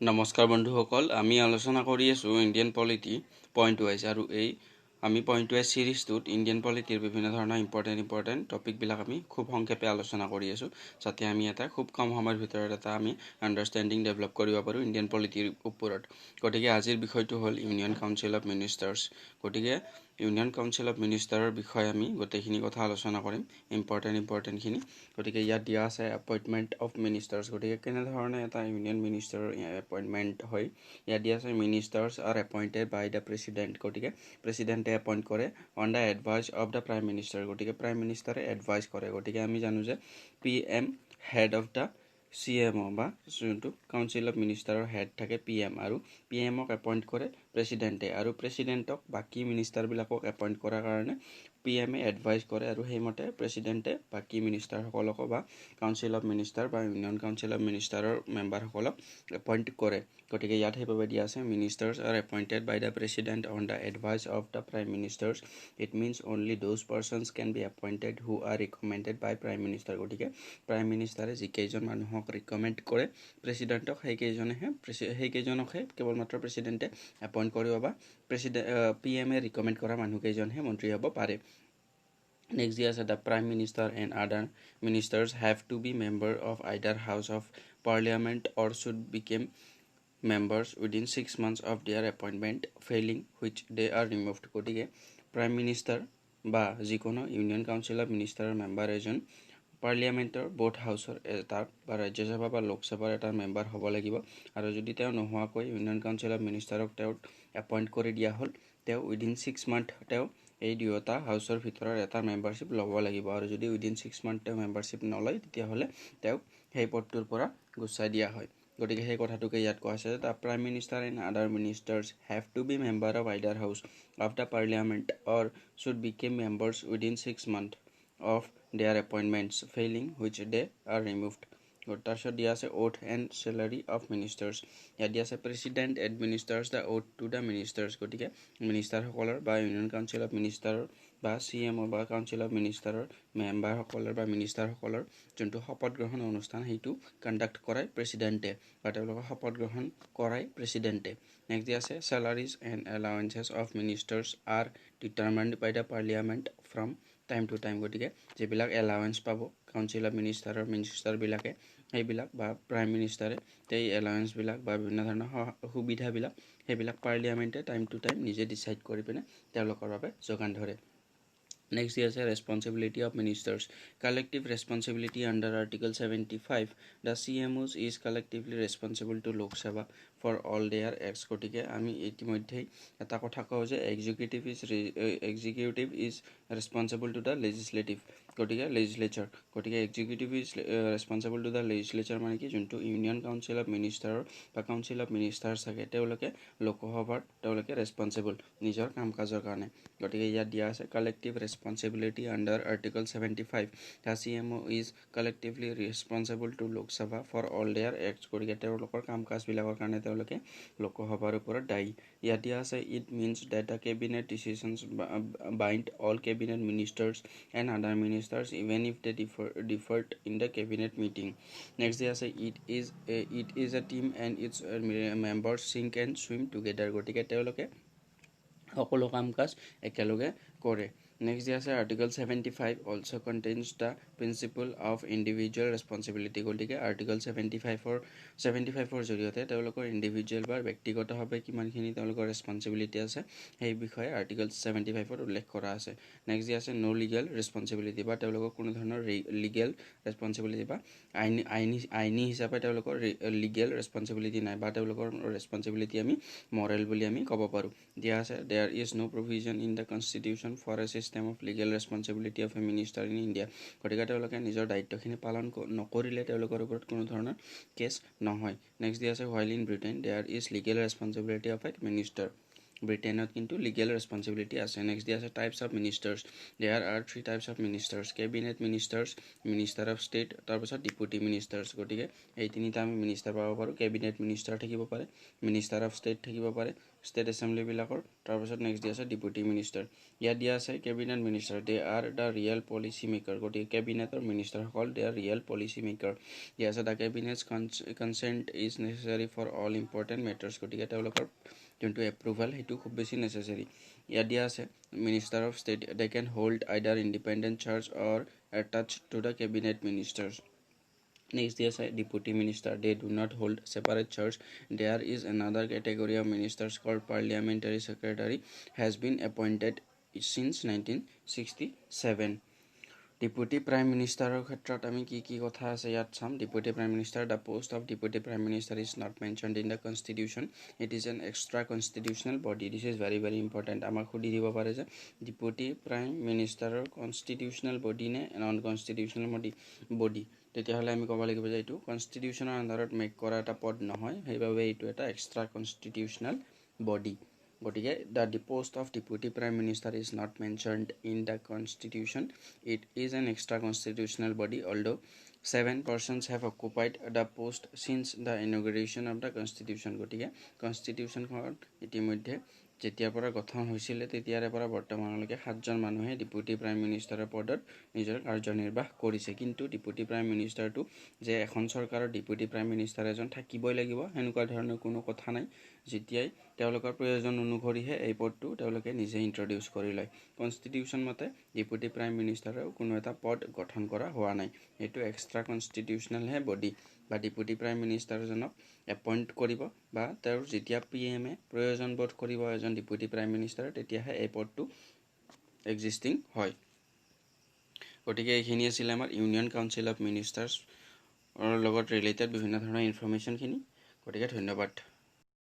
নমস্কাৰ বন্ধুসকল, আমি আলোচনা কৰি আছোঁ ইণ্ডিয়ান পলিটি পইণ্ট ৱাইজ আৰু আমি পইণ্ট ৱাইজ ছিৰিজটোত ইণ্ডিয়ান পলিটিৰ বিভিন্ন ধৰণৰ ইম্পৰ্টেণ্ট টপিকবিলাক আমি খুব সংক্ষেপে আলোচনা কৰি আছোঁ, যাতে আমি এটা খুব কম সময়ৰ ভিতৰত এটা আমি আণ্ডাৰষ্টেণ্ডিং ডেভেলপ কৰিব পাৰোঁ ইণ্ডিয়ান পলিটিৰ ওপৰত। গতিকে আজিৰ বিষয়টো হ'ল ইউনিয়ন কাউন্সিল অফ মিনিষ্টাৰ্ছ। গতিকে ইউনিয়ন কাউন্সিল অফ মিনিষ্টাৰৰ বিষয়ে আমি গোটেইখিনি কথা আলোচনা কৰিম, ইম্পৰ্টেণ্টখিনি। গতিকে ইয়াত দিয়া আছে এপইণ্টমেণ্ট অফ মিনিষ্টাৰ্ছ। গতিকে কেনেধৰণে এটা ইউনিয়ন মিনিষ্টাৰৰ এপইণ্টমেণ্ট হয়, ইয়াত দিয়া আছে ministers are appointed by the president. গতিকে প্ৰেচিডেণ্টে এপইণ্ট কৰে on the advice of the prime minister. গতিকে প্ৰাইম মিনিষ্টাৰে এডভাইচ কৰে। গতিকে আমি জানো যে PM head of the CMO বা যোনটো কাউন্সিল অফ মিনিষ্টাৰৰ হেড থাকে PM, আৰু PMক এপইণ্ট কৰে প্ৰেচিডেণ্টে, আৰু প্ৰেচিডেণ্টক বাকী মিনিষ্টাৰবিলাকক এপইণ্ট কৰাৰ কাৰণে PMে এডভাইচ কৰে, আৰু সেইমতে প্ৰেচিডেণ্টে বাকী মিনিষ্টাৰসকলকো বা কাউন্সিল অফ মিনিষ্টাৰ বা ইউনিয়ন কাউন্সিল অফ মিনিষ্টাৰৰ মেম্বাৰসকলক এপইণ্ট কৰে। গতিকে ইয়াত সেইবাবে দিয়া আছে ministers are appointed by the president on the advice of the prime ministers. It means only those persons can be appointed who are recommended by prime minister. গতিকে prime মিনিষ্টাৰে যিকেইজন মানুহক ৰিকমেণ্ড কৰে প্ৰেচিডেণ্টক, সেইকেইজনকহে কেৱল মাত্ৰ প্ৰেচিডেণ্টে এপইণ্ট কৰিব, বা PMে ৰিকমেণ্ড কৰা মানুহকেইজনহে মন্ত্ৰী হ'ব পাৰে। Next year, the Prime Minister and other ministers have to be member of either House of Parliament or should become members within 6 months of their appointment, failing which they are removed. গতিকে prime minister বা যিকোনো union council of মিনিষ্টাৰৰ member এজন পাৰ্লিয়ামেণ্টৰ both হাউচৰ এটা বা ৰাজ্যসভা বা লোকসভাৰ এটা মেম্বাৰ হ'ব লাগিব, আৰু যদি তেওঁ নোহোৱাকৈ ইউনিয়ন কাউন্সিল অফ মিনিষ্টাৰক তেওঁ এপইণ্ট কৰি দিয়া হ'ল, তেওঁ উইদিন 6 মান্থ তেওঁ এই দুয়োটা হাউচৰ ভিতৰত এটা মেম্বাৰশ্বিপ ল'ব লাগিব, আৰু যদি উইদিন 6 মান্থ তেওঁ মেম্বাৰশ্বিপ নলয় তেতিয়াহ'লে তেওঁক সেই পদটোৰ পৰা গুচাই দিয়া হয়। গতিকে সেই কথাটোকে ইয়াত কোৱা হৈছে, the prime minister and other ministers have to be member of either house of the parliament or should become members within 6 month of their appointments, failing which they are removed. তাৰপিছত দিয়া আছে oath and salary of ministers. ইয়াত দিয়া আছে president administers the oath to the ministers. গতিকে মিনিষ্টাৰসকলৰ বা union council of মিনিষ্টাৰৰ বা CMO বা কাউন্সিল অফ মিনিষ্টাৰৰ মেম্বাৰসকলৰ বা মিনিষ্টাৰসকলৰ যোনটো শপত গ্ৰহণ অনুষ্ঠান, সেইটো কণ্ডাক্ট কৰাই প্ৰেচিডেণ্টে, বা তেওঁলোকক শপত গ্ৰহণ কৰাই প্ৰেচিডেণ্টে। নেক্সট দিয়া আছে salaries and allowances of ministers are determined by the parliament from time to time. গতিকে যিবিলাক এলাৱেঞ্চ পাব কাউন্সিল অফ মিনিষ্টাৰবিলাকে, সেইবিলাক বা প্ৰাইম মিনিষ্টাৰে সেই এলাৱেঞ্চবিলাক বা বিভিন্ন ধৰণৰ সুবিধাবিলাক সেইবিলাক পাৰ্লিয়ামেণ্টে টাইম টু টাইম নিজে ডিচাইড কৰি পিনে তেওঁলোকৰ বাবে যোগান ধৰে। Next is a responsibility of ministers. Collective responsibility under Article 75. The CMOs is collectively responsible to Lok Sabha for all their acts. গতিকে আমি ইতিমধ্যেই এটা কথা কওঁ যে executive is responsible to the legislative. গতিকে legislature. গতিকে executive is responsible to the legislature মানে কি, যোনটো ইউনিয়ন কাউন্সিল অফ মিনিষ্টাৰৰ বা কাউন্সিল অফ মিনিষ্টাৰ্ছ থাকে তেওঁলোকে লোকসভাৰ তেওঁলোকে ৰেছপঞ্চিবল নিজৰ কাম কাজৰ কাৰণে। গতিকে ইয়াত দিয়া আছে collective responsibility under article 75. The CMO is collectively responsible to Lok Sabha for all their acts. গতিকে তেওঁলোকৰ কাম কাজবিলাকৰ কাৰণে তেওঁলোকে লোকসভাৰ ওপৰত দায়ী। ইয়াত দিয়া আছে it means that the cabinet decisions bind all cabinet ministers and other ministers even if they differed in the cabinet meeting. Next দিয়া আছে it is a team and its members sink and swim together. গতিকে তেওঁলোকে সকলো কাম কাজ একেলগে কৰে। Next দিয়া আছে article 75 also' contains the principle of individual responsibility. গতিকে আৰ্টিকল 75ৰ জৰিয়তে তেওঁলোকৰ ইণ্ডিভিজুৱেল বা ব্যক্তিগতভাৱে কিমানখিনি তেওঁলোকৰ ৰেছপঞ্চিবিলিটি আছে সেই বিষয়ে আৰ্টিকল 75ত উল্লেখ কৰা আছে। নেক্সট দিয়া আছে ন' লিগেল ৰেছপঞ্চিবিলিটি, বা তেওঁলোকৰ কোনো ধৰণৰ লিগেল ৰেছপঞ্চিবিলিটি বা আইনী হিচাপে তেওঁলোকৰ লিগেল ৰেছপঞ্চিবিলিটি নাই, বা তেওঁলোকৰ ৰেছপঞ্চিবিলিটি আমি মৰেল বুলি আমি ক'ব পাৰোঁ। দিয়া আছে there is no' provision in the constitution for a system of legal responsibility of a minister in India. গতিকে তেওঁলোকে নিজৰ দায়িত্বখিনি পালন নকৰিলে তেওঁলোকৰ ওপৰত কোনো ধৰণৰ কেছ নহয়। নেক্সট দিয়া আছে while in Britain there is legal responsibility of a minister. ব্ৰিটেইনত কিন্তু লিগেল ৰেছপঞ্চিবিলিটি আছে। নেক্সট দিয়া আছে types of ministers. There are 3 types of ministers: cabinet ministers, minister of state, তাৰপিছত ডিপুটি মিনিষ্টাৰ্ছ। গতিকে এই তিনিটা আমি মিনিষ্টাৰ পাব পাৰোঁ। কেবিনেট মিনিষ্টাৰ থাকিব পাৰে, মিনিষ্টাৰ অফ ষ্টেট থাকিব পাৰে, ষ্টেট এছেম্বলিবিলাকৰ। তাৰপিছত নেক্সট দিয়া আছে ডেপুটি মিনিষ্টাৰ। ইয়াত দিয়া আছে cabinet minister, they are the real policy maker. গতিকে কেবিনেটৰ মিনিষ্টাৰসকল they are real policy maker. দিয়া আছে the cabinet's consent is necessary for all important matters. গতিকে তেওঁলোকৰ যোনটো এপ্ৰুভাল সেইটো খুব বেছি নেচেচাৰী। ইয়াত দিয়া আছে minister of state, they can hold either independent charge or attach to the cabinet ministers. Next dia say deputy minister, they do not hold separate church. There is another category of ministers called parliamentary secretary, has been appointed since 1967. Deputy Prime Minister ক্ষেত্ৰত আমি কি কথা আছে ইয়াত চাম। Deputy Prime Minister, the post of Deputy Prime Minister is not mentioned in the constitution. It is an extra constitutional body. This is very very important. আমাক সুধি দিব পাৰে যে Deputy Prime Minister constitutional body নে non constitutional body। তেতিয়াহ'লে আমি ক'ব লাগিব যে এইটো কনষ্টিটিউশ্যনৰ আণ্ডাৰত মেক কৰা এটা পদ নহয়, সেইবাবে এইটো এটা এক্সট্ৰা কনষ্টিটিউশ্যনেল বডি। গতিকে the post of deputy prime minister is not mentioned in the constitution. It is an extra constitutional body, although 7 persons have occupied the post since the inauguration of the constitution. গতিকে কনষ্টিটিউশ্যনখন ইতিমধ্যে যেতিয়াৰ পৰা গঠন হৈছিলে তেতিয়াৰে পৰা বৰ্তমানলৈকে 7জন মানুহে ডেপুটি প্ৰাইম মিনিষ্টাৰৰ পদত নিজৰ কাৰ্যনিৰ্বাহ কৰিছে। কিন্তু ডেপুটি প্ৰাইম মিনিষ্টাৰটো যে এখন চৰকাৰৰ ডেপুটি প্ৰাইম মিনিষ্টাৰ এজন থাকিবই লাগিব সেনেকুৱা ধৰণৰ কোনো কথা নাই। যেতিয়াই তেওঁলোকৰ প্ৰয়োজন অনুসৰিহে এই পদটো তেওঁলোকে নিজে ইন্ট্ৰডিউচ কৰি লয়। কনষ্টিটিউশ্যন মতে ডেপুটি প্ৰাইম মিনিষ্টাৰেও কোনো এটা পদ গঠন কৰা হোৱা নাই, এইটো এক্সট্ৰা কনষ্টিটিউশ্যনেলহে বডি। বা ডেপুটি প্ৰাইম মিনিষ্টাৰজনক এপইণ্ট কৰিব বা তেওঁৰ যেতিয়া PM প্ৰয়োজন বোধ কৰিব এজন ডেপুটি প্ৰাইম মিনিষ্টাৰ, তেতিয়াহে এই পদটো এক্সিষ্টিং হয়। গতিকে এইখিনি আছিলে আমাৰ ইউনিয়ন কাউন্সিল অফ মিনিষ্টাৰ্ছৰ লগত ৰিলেটেড বিভিন্ন ধৰণৰ ইনফৰ্মেশ্যনখিনি। গতিকে ধন্যবাদ।